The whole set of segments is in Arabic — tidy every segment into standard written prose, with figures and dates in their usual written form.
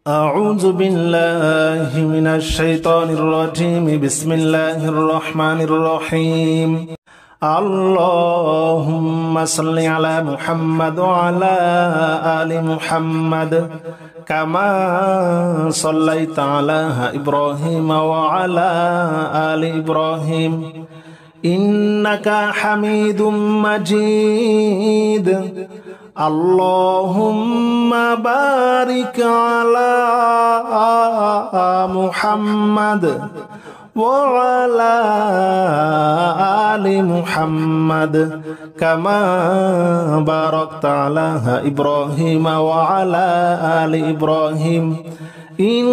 أعوذ بالله من الشيطان الرجيم بسم الله الرحمن الرحيم اللهم صل على محمد وعلى آل محمد كما صليت على إبراهيم وعلى آل إبراهيم إنك حميد مجيد اللهم بارك على محمد وعلى آل محمد كما باركت على إبراهيم وعلى آل إبراهيم إنك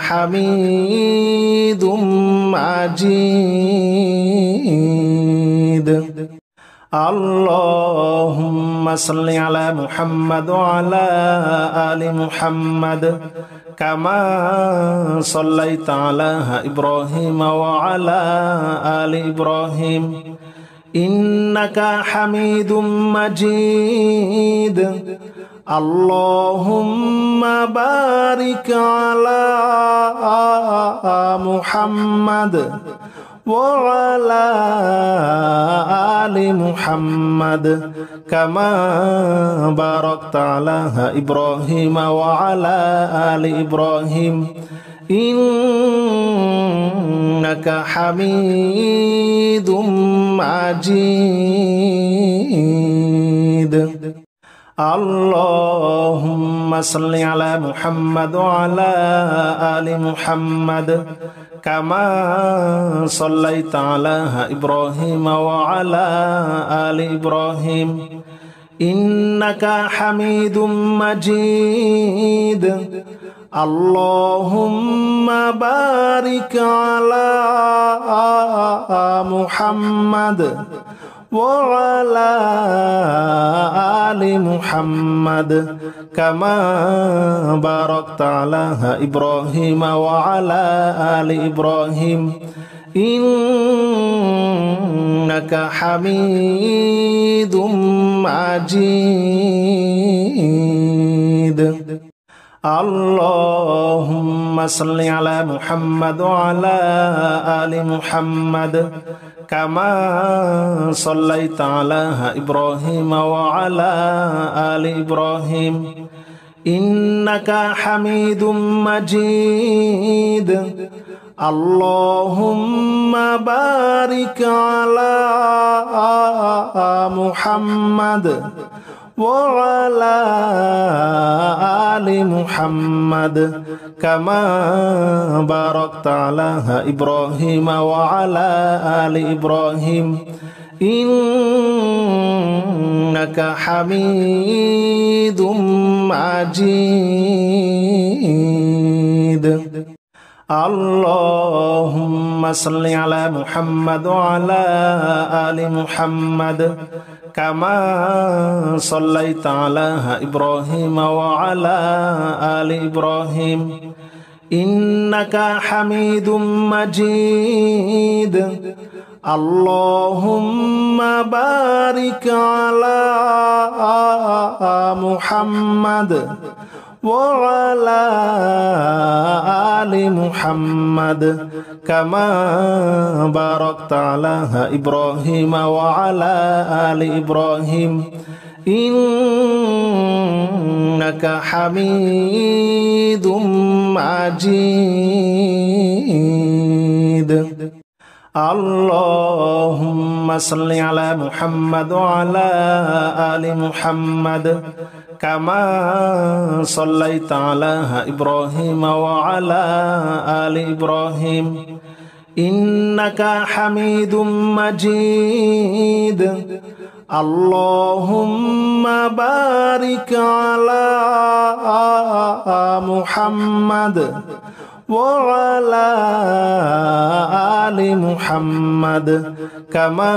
حميد مجيد اللهم صل على محمد وعلى آل محمد كما صليت على إبراهيم وعلى آل إبراهيم إنك حميد مجيد اللهم بارك على محمد وعلى آل محمد كما باركت على إبراهيم وعلى آل إبراهيم إنك حميد مجيد اللهم صل على محمد وعلى آل محمد كما صليت على إبراهيم وعلى آل إبراهيم إنك حميد مجيد اللهم بارك على محمد وعلى آل محمد كما باركت على إبراهيم وعلى آل إبراهيم إنك حميد مجيد اللهم صل على محمد وعلى آل محمد كما صليت على إبراهيم وعلى آل إبراهيم إنك حميد مجيد اللهم بارك على محمد وعلى آل محمد كما باركت على إبراهيم وعلى آل إبراهيم إنك حميد مجيد اللهم صل على محمد وعلى آل محمد كما صليت على إبراهيم وعلى آل إبراهيم إنك حميد مجيد اللهم بارك على محمد وعلى آل محمد كما باركت على إبراهيم وعلى آل إبراهيم إنك حميد مجيد اللهم صل على محمد وعلى آل محمد كما صليت على إبراهيم وعلى آل إبراهيم إنك حميد مجيد اللهم بارك على محمد وعلى آل محمد كما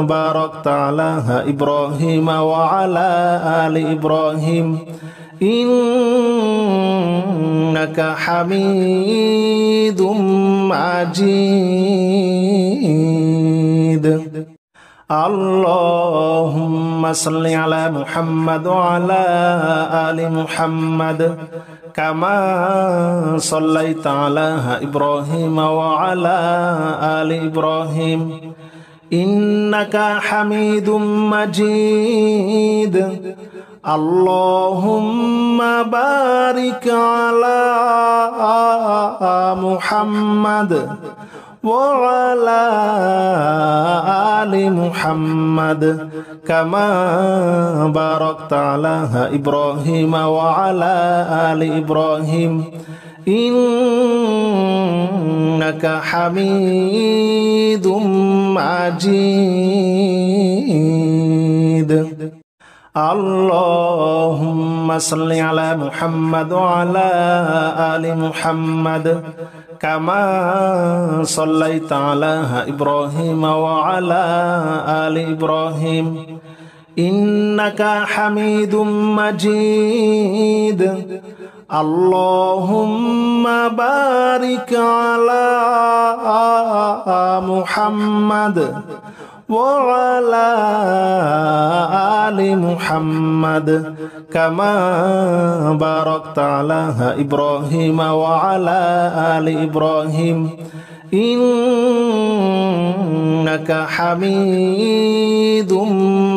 باركت على إبراهيم وعلى آل إبراهيم إنك حميد مجيد اللهم صل على محمد وعلى آل محمد كما صليت على إبراهيم وعلى آل إبراهيم إنك حميد مجيد اللهم بارك على محمد وعلى آل محمد كما باركت على إبراهيم وعلى آل إبراهيم إنك حميد مجيد اللهم صل على محمد وعلى آل محمد كما صليت على إبراهيم وعلى آل إبراهيم إنك حميد مجيد اللهم بارك على محمد وعلى آل محمد كما باركت على إبراهيم وعلى آل إبراهيم إنك حميد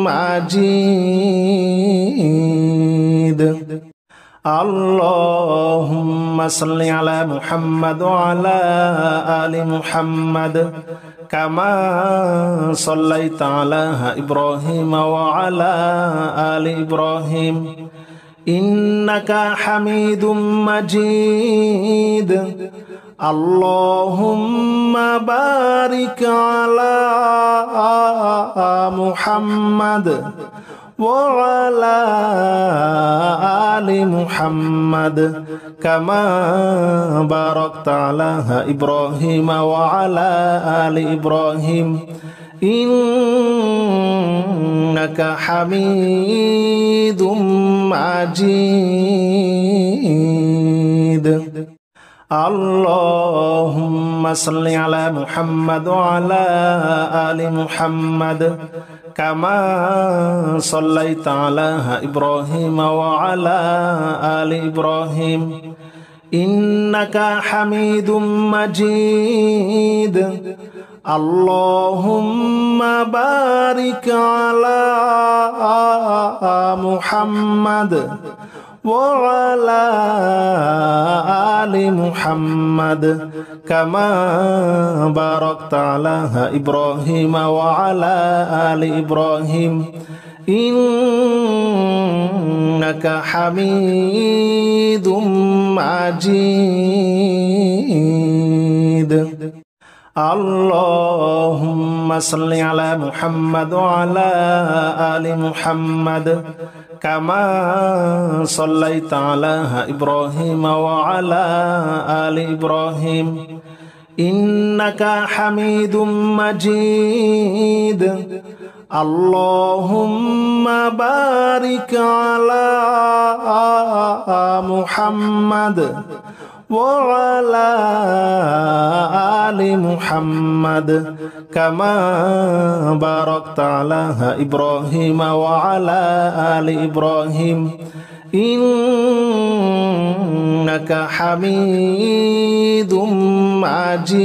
مجيد اللهم صل على محمد وعلى آل محمد كما صليت على إبراهيم وعلى آل إبراهيم إنك حميد مجيد اللهم بارك على محمد وعلى آل محمد كما باركت على إبراهيم وعلى آل إبراهيم إنك حميد مجيد اللهم صل على محمد وعلى آل محمد كما صليت على إبراهيم وعلى آل إبراهيم إنك حميد مجيد اللهم بارك على محمد وعلى آل محمد كما باركت على إبراهيم وعلى آل إبراهيم إنك حميد مجيد اللهم صل على محمد وعلى آل محمد كما صليت على إبراهيم وعلى آل إبراهيم إنك حميد مجيد اللهم بارك على محمد وعلى آل محمد كما باركت على إبراهيم وعلى آل إبراهيم إنك حميد مجيد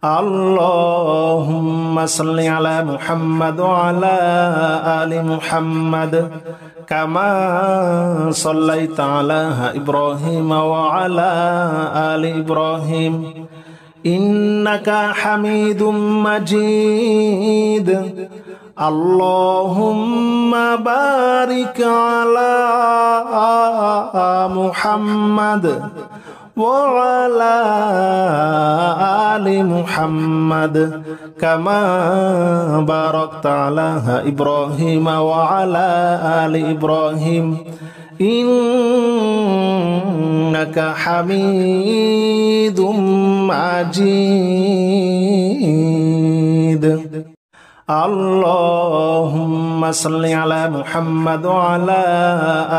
اللهم صل على محمد وعلى آل محمد كما صليت على إبراهيم وعلى آل إبراهيم إنك حميد مجيد اللهم بارك على محمد وعلى آل محمد كما باركت على إبراهيم وعلى آل إبراهيم إنك حميد مجيد اللهم صل على محمد وعلى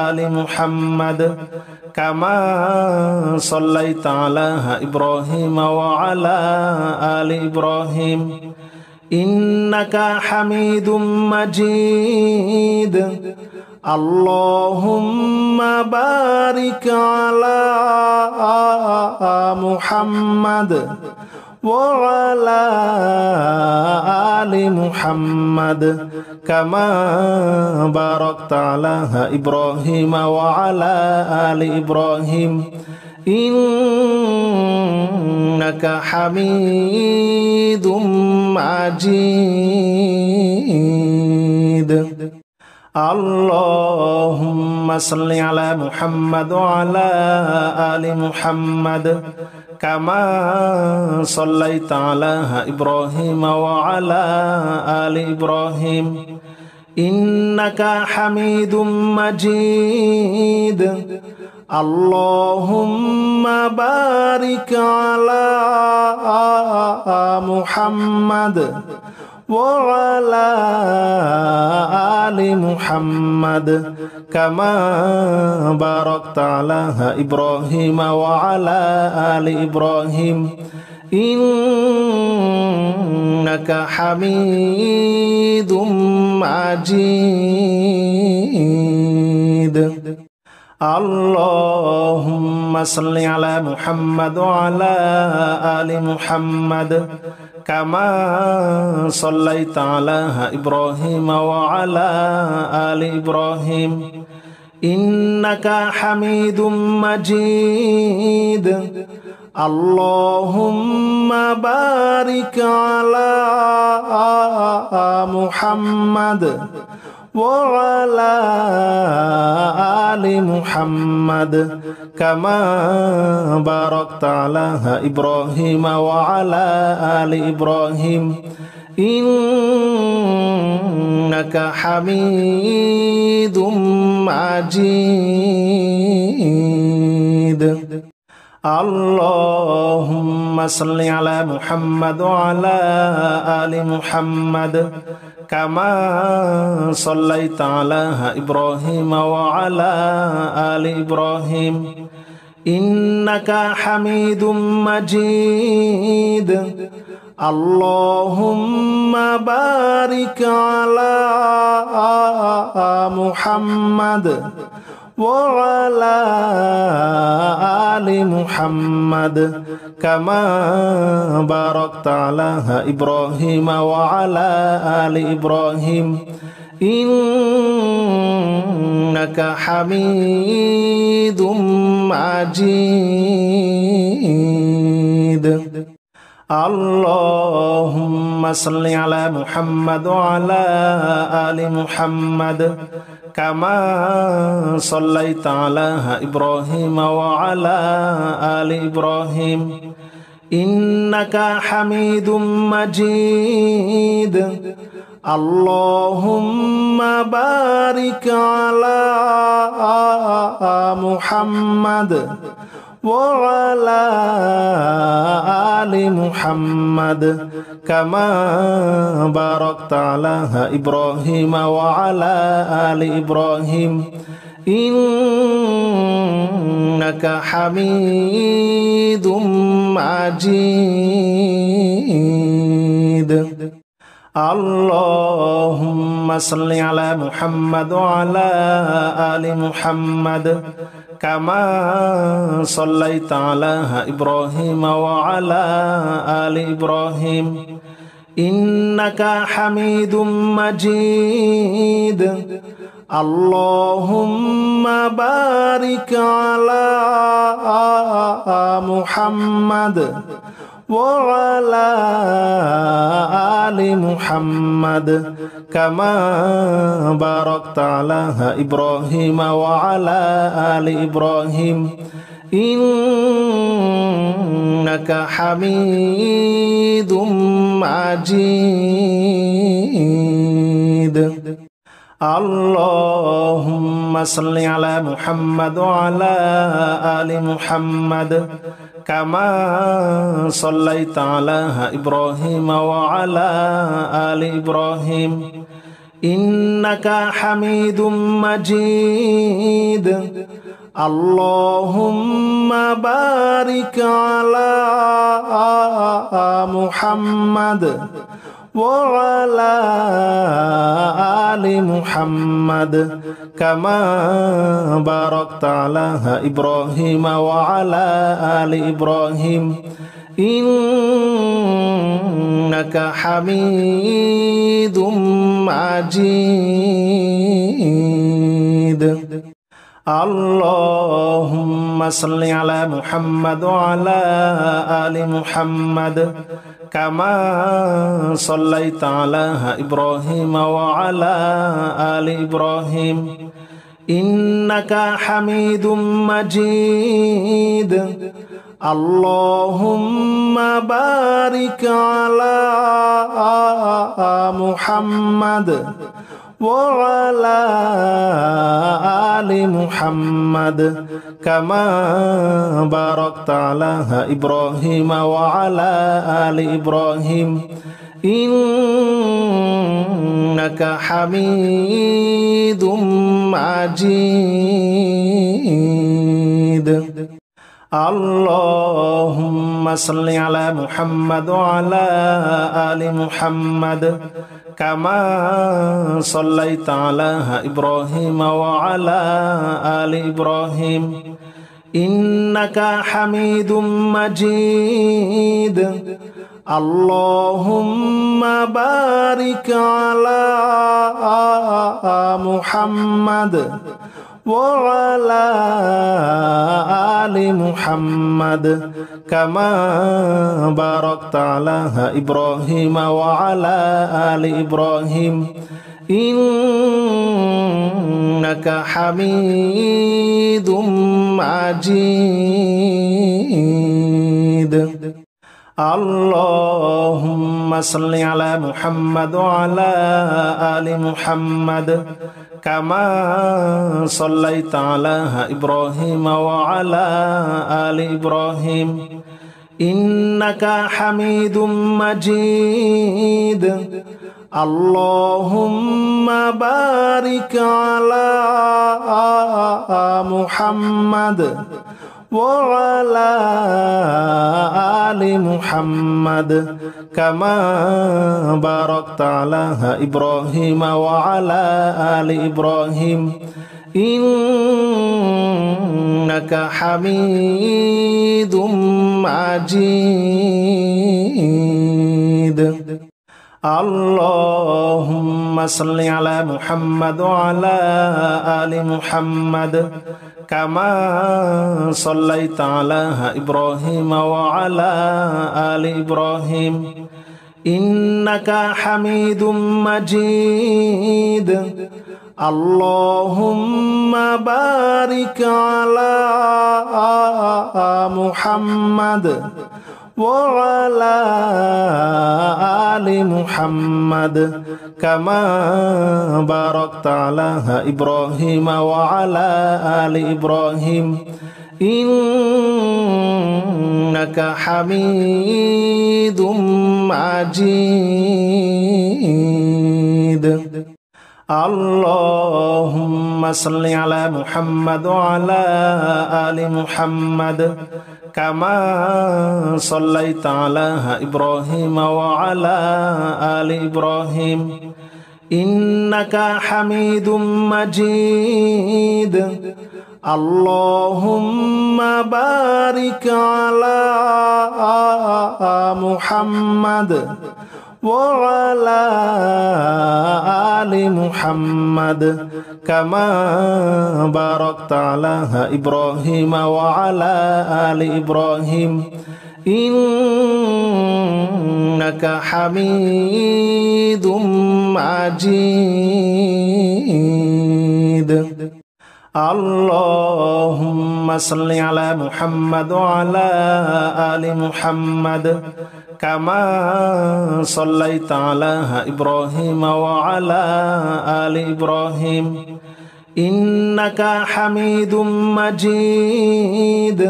آل محمد كما صليت على إبراهيم وعلى آل إبراهيم إنك حميد مجيد اللهم بارك على محمد وعلى آل محمد كما باركت على إبراهيم وعلى آل إبراهيم إنك حميد مجيد اللهم صل على محمد وعلى آل محمد كما صليت على إبراهيم وعلى آل إبراهيم إنك حميد مجيد اللهم بارك على محمد وعلى آل محمد كما باركت على إبراهيم وعلى آل إبراهيم إنك حميد مجيد اللهم صل على محمد وعلى آل محمد كما صليت على إبراهيم وعلى آل إبراهيم إنك حميد مجيد اللهم بارك على محمد وعلى آل محمد كما باركت على إبراهيم وعلى آل إبراهيم إنك حميد مجيد اللهم صل على محمد وعلى آل محمد كما صليت على إبراهيم وعلى آل إبراهيم إنك حميد مجيد اللهم بارك على محمد وعلى آل محمد كما باركت على إبراهيم وعلى آل إبراهيم إنك حميد مجيد اللهم صل على محمد وعلى آل محمد كما صليت على إبراهيم وعلى آل إبراهيم إنك حميد مجيد اللهم بارك على محمد وعلى آل محمد كما باركت على إبراهيم وعلى آل إبراهيم إنك حميد مجيد اللهم صل على محمد وعلى آل محمد كما صليت على إبراهيم وعلى آل إبراهيم إنك حميد مجيد اللهم بارك على محمد وعلى آل محمد كما باركت على إبراهيم وعلى آل إبراهيم إنك حميد مجيد اللهم صل على محمد وعلى آل محمد كما صليت على إبراهيم وعلى آل إبراهيم إنك حميد مجيد اللهم بارك على محمد وعلى آل محمد كما باركت على إبراهيم وعلى آل إبراهيم إنك حميد مجيد اللهم صل على محمد وعلى آل محمد كما صليت على إبراهيم وعلى آل إبراهيم إنك حميد مجيد اللهم بارك على محمد وعلى آل محمد كما باركت على إبراهيم وعلى آل إبراهيم إنك حميد مجيد اللهم صل على محمد وعلى آل محمد كما صليت على إبراهيم وعلى آل إبراهيم إنك حميد مجيد اللهم بارك على محمد وعلى آل محمد كما باركت على إبراهيم وعلى آل إبراهيم إنك حميد مجيد اللهم صل على محمد وعلى آل محمد كما صليت على إبراهيم وعلى آل إبراهيم إنك حميد مجيد اللهم بارك على محمد وعلى آل محمد كما باركت على إبراهيم وعلى آل إبراهيم إنك حميد مجيد اللهم صل على محمد وعلى آل محمد كما صليت على إبراهيم وعلى آل إبراهيم إنك حميد مجيد اللهم بارك على محمد وعلى آل محمد كما باركت على إبراهيم وعلى آل إبراهيم إنك حميد مجيد اللهم صل على محمد وعلى آل محمد كما صليت على إبراهيم وعلى آل إبراهيم إنك حميد مجيد اللهم بارك على محمد وعلى آل محمد كما باركت على إبراهيم وعلى آل إبراهيم إنك حميد مجيد اللهم صل على محمد وعلى آل محمد كما صليت على إبراهيم وعلى آل إبراهيم إنك حميد مجيد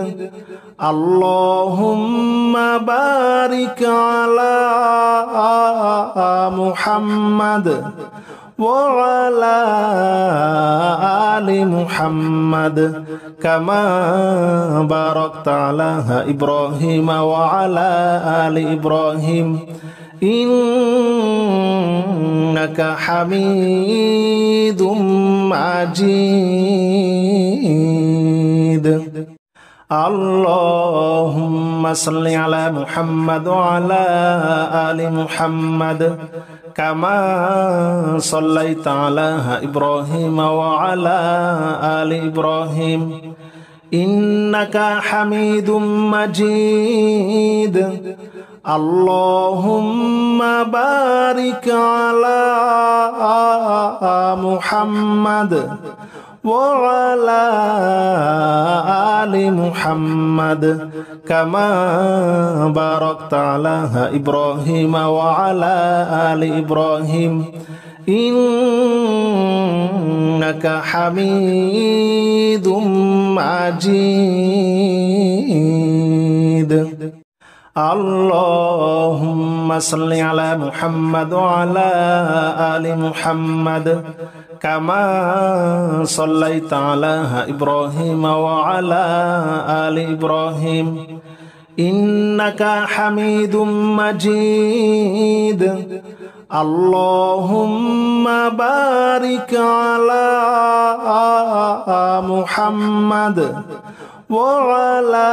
اللهم بارك على محمد وعلى آل محمد كما باركت على إبراهيم وعلى آل إبراهيم إنك حميد مجيد. اللهم صل على محمد وعلى آل محمد كما صليت على إبراهيم وعلى آل إبراهيم إنك حميد مجيد. اللهم بارك على محمد وعلى آل محمد كما باركت على إبراهيم وعلى آل إبراهيم إنك حميد مجيد. اللهم صل على محمد وعلى آل محمد كما صليت على إبراهيم وعلى آل إبراهيم إنك حميد مجيد. اللهم بارك على محمد وعلى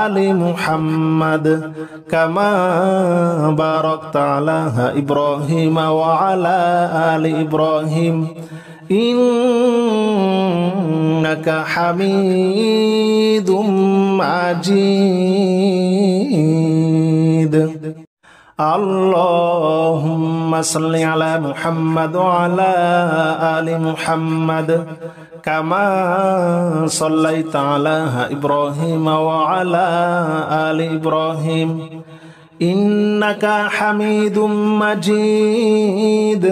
آل محمد كما باركت على إبراهيم وعلى آل إبراهيم إنك حميد مجيد. اللهم صل على محمد وعلى آل محمد كما صليت على إبراهيم وعلى آل إبراهيم إنك حميد مجيد.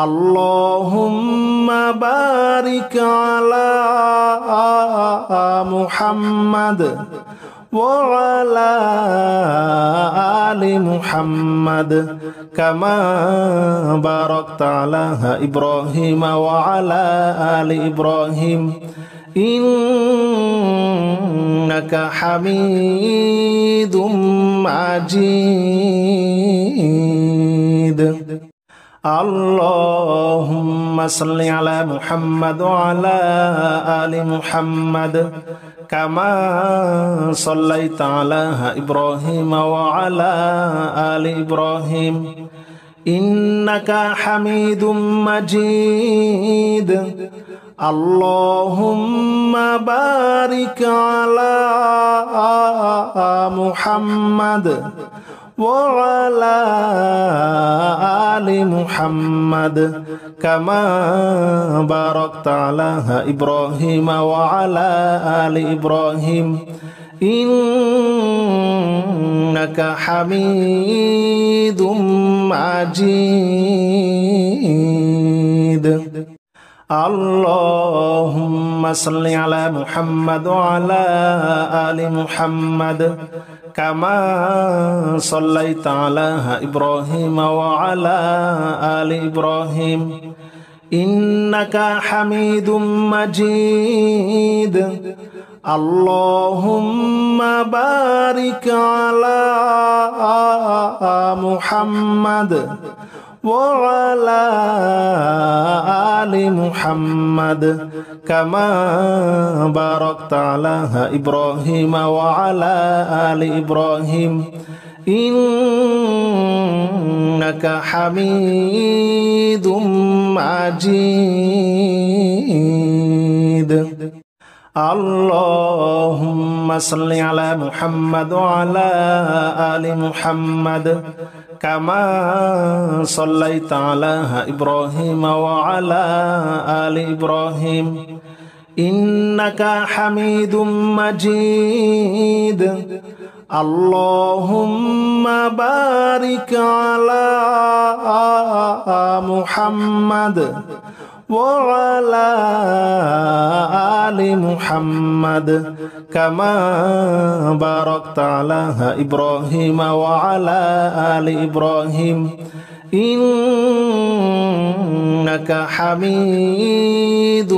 اللهم بارك على محمد وعلى آل محمد كما باركت على إبراهيم وعلى آل إبراهيم إنك حميد مجيد. اللهم صل على محمد وعلى آل محمد كما صليت على إبراهيم وعلى آل إبراهيم إنك حميد مجيد. اللهم بارك على محمد وعلى آل محمد كما باركت على إبراهيم وعلى آل إبراهيم إنك حميد مجيد. اللهم صل على محمد وعلى آل محمد كما صليت على إبراهيم وعلى آل إبراهيم إنك حميد مجيد. اللهم بارك على محمد وعلى آل محمد كما باركت على إبراهيم وعلى آل إبراهيم إنك حميد مجيد. اللهم صل على محمد وعلى آل محمد كما صليت على إبراهيم وعلى آل إبراهيم إنك حميد مجيد. اللهم بارك على محمد وعلى آل محمد كما باركت على إبراهيم وعلى آل إبراهيم إنك حميد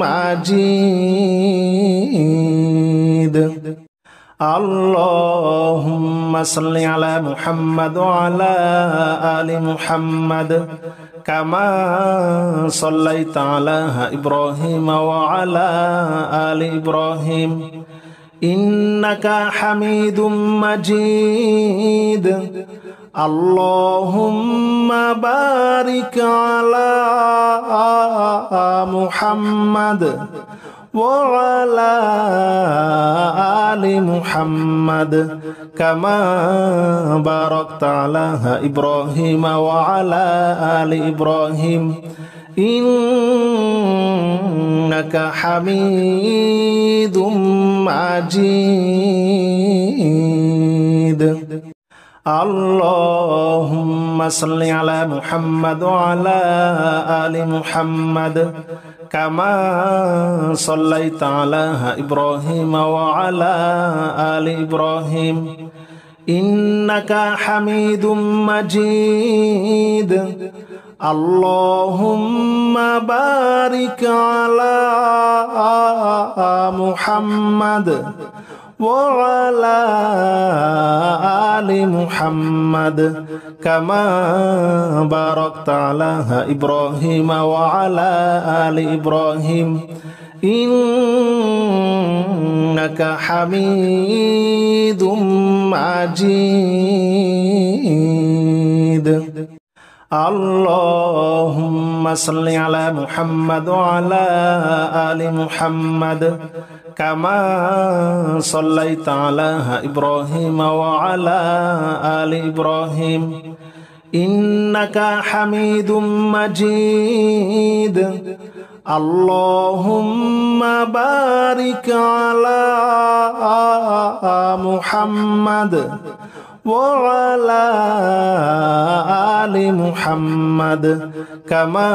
مجيد. اللهم صل على محمد وعلى آل محمد كما صليت على إبراهيم وعلى آل إبراهيم إنك حميد مجيد. اللهم بارك على محمد وعلى آل محمد كما باركت على إبراهيم وعلى آل إبراهيم إنك حميد مجيد. اللهم صل على محمد وعلى آل محمد كما صليت على إبراهيم وعلى آل إبراهيم إنك حميد مجيد. اللهم بارك على محمد وعلى آل محمد كما باركت على إبراهيم وعلى آل إبراهيم إنك حميد مجيد. اللهم صل على محمد وعلى آل محمد كما صليت على إبراهيم وعلى آل إبراهيم إنك حميد مجيد. اللهم بارك على محمد وعلى آل محمد كما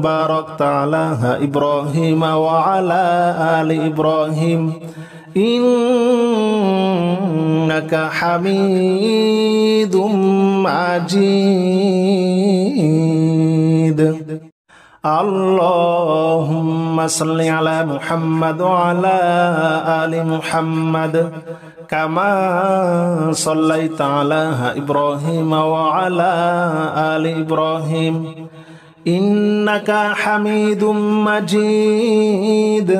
باركت على إبراهيم وعلى آل إبراهيم إنك حميد مجيد. اللهم صل على محمد وعلى آل محمد كما صليت على إبراهيم وعلى آل إبراهيم إنك حميد مجيد.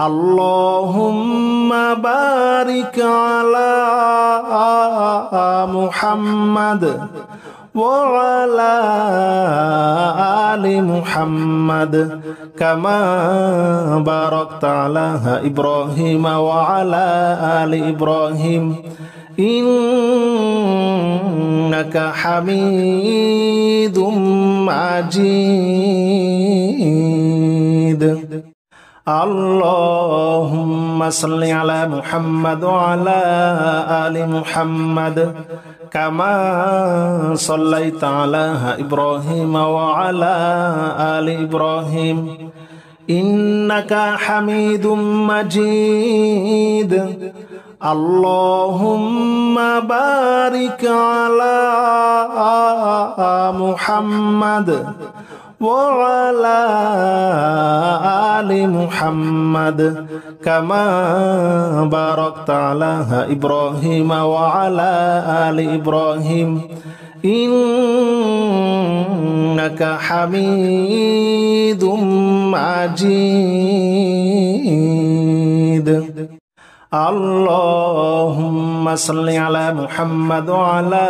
اللهم بارك على محمد وعلى آل محمد كما باركت على إبراهيم وعلى آل إبراهيم إنك حميد مجيد. اللهم صل على محمد وعلى آل محمد كما صليت على إبراهيم وعلى آل إبراهيم إنك حميد مجيد. اللهم بارك على محمد وعلى آل محمد كما باركت على إبراهيم وعلى آل إبراهيم إنك حميد مجيد. اللهم صل على محمد وعلى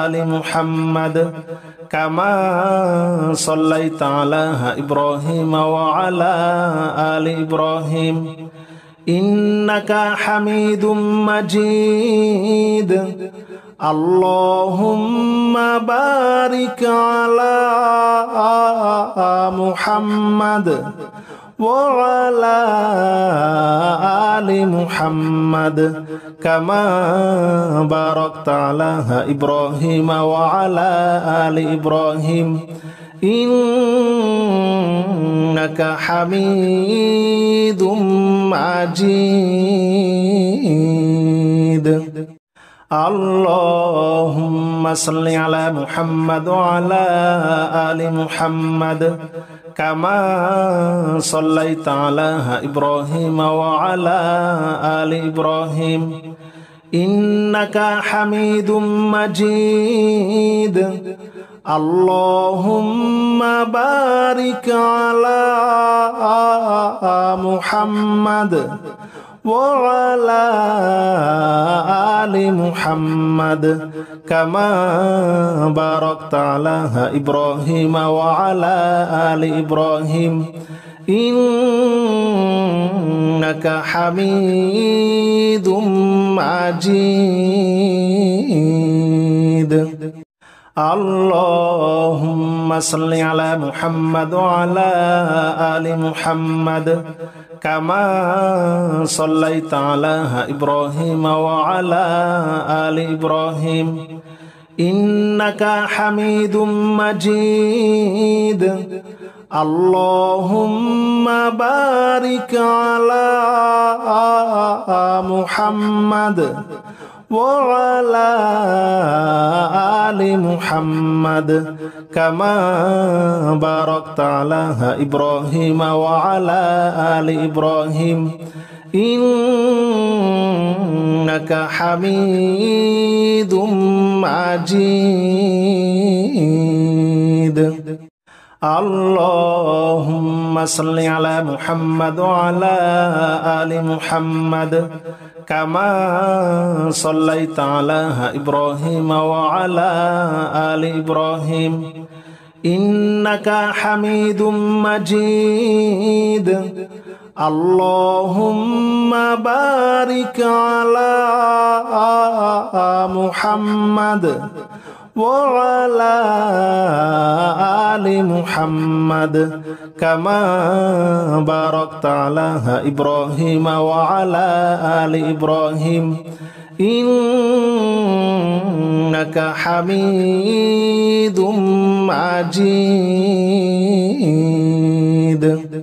آل محمد كما صليت على إبراهيم وعلى آل إبراهيم إنك حميد مجيد. اللهم بارك على محمد وعلى آل محمد كما باركت على إبراهيم وعلى آل إبراهيم إنك إنك حميد مجيد اللهم صل على محمد وعلى آل محمد كما صليت على إبراهيم وعلى آل إبراهيم إنك حميد مجيد اللهم بارك على محمد وعلى آل محمد كما باركت على إبراهيم وعلى آل إبراهيم إنك حميد مجيد اللهم صل على محمد وعلى آل محمد كما صليت على إبراهيم وعلى آل إبراهيم إنك حميد مجيد اللهم بارك على محمد وعلى آل محمد كما باركت على إبراهيم وعلى آل إبراهيم إنك حميد مجيد اللهم صل على محمد وعلى آل محمد كما صليت على إبراهيم وعلى آل إبراهيم إنك حميد مجيد اللهم بارك على محمد وعلى آل محمد كما باركت على إبراهيم وعلى آل إبراهيم إنك حميد مجيد